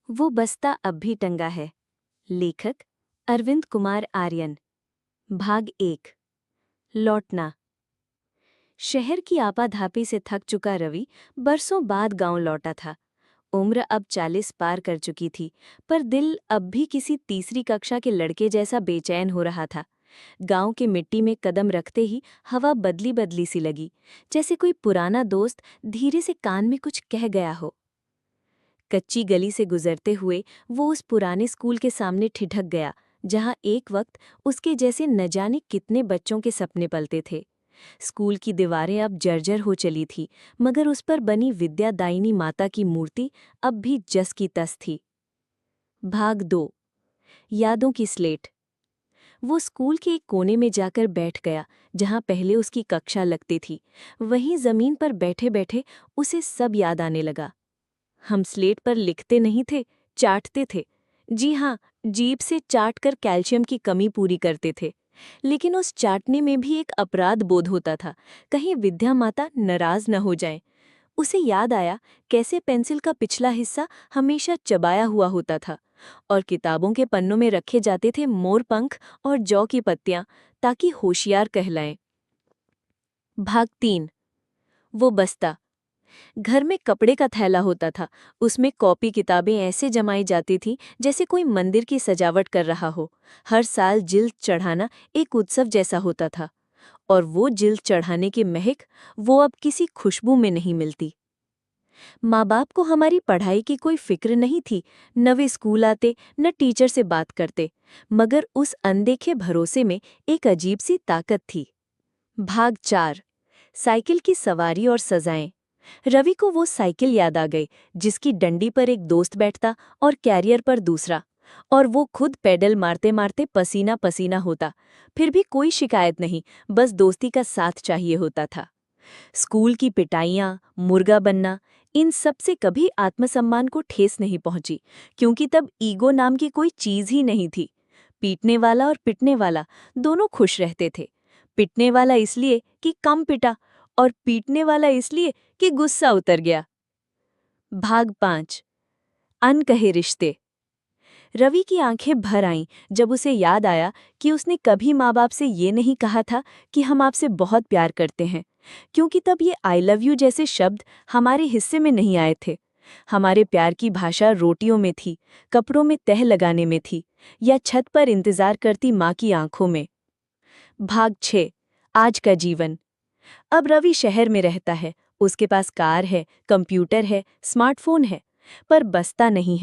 वो बस्ता अब भी टंगा है। लेखक अरविंद कुमार आर्यन। भाग 1। लौटना। शहर की आपाधापी से थक चुका रवि बरसों बाद गांव लौटा था। उम्र अब 40 पार कर चुकी थी, पर दिल अब भी किसी तीसरी कक्षा के लड़के जैसा बेचैन हो रहा था। गांव के मिट्टी में कदम रखते ही हवा बदली बदली सी लगी, जैसे कोई पुराना दोस्त धीरे से कान में कुछ कह गया हो। कच्ची गली से गुजरते हुए वो उस पुराने स्कूल के सामने ठिठक गया, जहां एक वक्त उसके जैसे न जाने कितने बच्चों के सपने पलते थे। स्कूल की दीवारें अब जर्जर हो चली थी, मगर उस पर बनी विद्यादायिनी माता की मूर्ति अब भी जस की तस थी। भाग 2। यादों की स्लेट। वो स्कूल के एक कोने में जाकर बैठ गया, जहां पहले उसकी कक्षा लगती थी। वहीं जमीन पर बैठे बैठे उसे सब याद आने लगा। हम स्लेट पर लिखते नहीं थे, चाटते थे। जी हाँ, जीभ से चाट कर कैल्शियम की कमी पूरी करते थे। लेकिन उस चाटने में भी एक अपराध बोध होता था, कहीं विद्या माता नाराज न हो जाएं। उसे याद आया कैसे पेंसिल का पिछला हिस्सा हमेशा चबाया हुआ होता था, और किताबों के पन्नों में रखे जाते थे मोर पंख और जौ की पत्तियां, ताकि होशियार कहलाएं। भाग 3। वो बस्ता। घर में कपड़े का थैला होता था। उसमें कॉपी किताबें ऐसे जमाई जाती थीं जैसे कोई मंदिर की सजावट कर रहा हो। हर साल जिल्द चढ़ाना एक उत्सव जैसा होता था, और वो जिल्द चढ़ाने की महक वो अब किसी खुशबू में नहीं मिलती। माँ बाप को हमारी पढ़ाई की कोई फिक्र नहीं थी। न वे स्कूल आते, न टीचर से बात करते, मगर उस अनदेखे भरोसे में एक अजीब सी ताकत थी। भाग 4। साइकिल की सवारी और सजाएं। रवि को वो साइकिल याद आ गई, जिसकी डंडी पर एक दोस्त बैठता और कैरियर पर दूसरा, और वो खुद पेडल मारते मारते पसीना पसीना होता। फिर भी कोई शिकायत नहीं, बस दोस्ती का साथ चाहिए होता था। स्कूल की पिटाइयाँ, मुर्गा बनना, इन सब से कभी आत्मसम्मान को ठेस नहीं पहुंची, क्योंकि तब ईगो नाम की कोई चीज ही नहीं थी। पीटने वाला और पिटने वाला दोनों खुश रहते थे। पिटने वाला इसलिए कि कम पिटा, और पीटने वाला इसलिए कि गुस्सा उतर गया। भाग 5। अनकहे रिश्ते। रवि की आंखें भर आईं जब उसे याद आया कि उसने कभी माँ बाप से ये नहीं कहा था कि हम आपसे बहुत प्यार करते हैं, क्योंकि तब ये आई लव यू जैसे शब्द हमारे हिस्से में नहीं आए थे। हमारे प्यार की भाषा रोटियों में थी, कपड़ों में तह लगाने में थी, या छत पर इंतजार करती माँ की आंखों में। भाग 6। आज का जीवन। अब रवि शहर में रहता है। उसके पास कार है, कंप्यूटर है, स्मार्टफोन है, पर बस्ता नहीं है।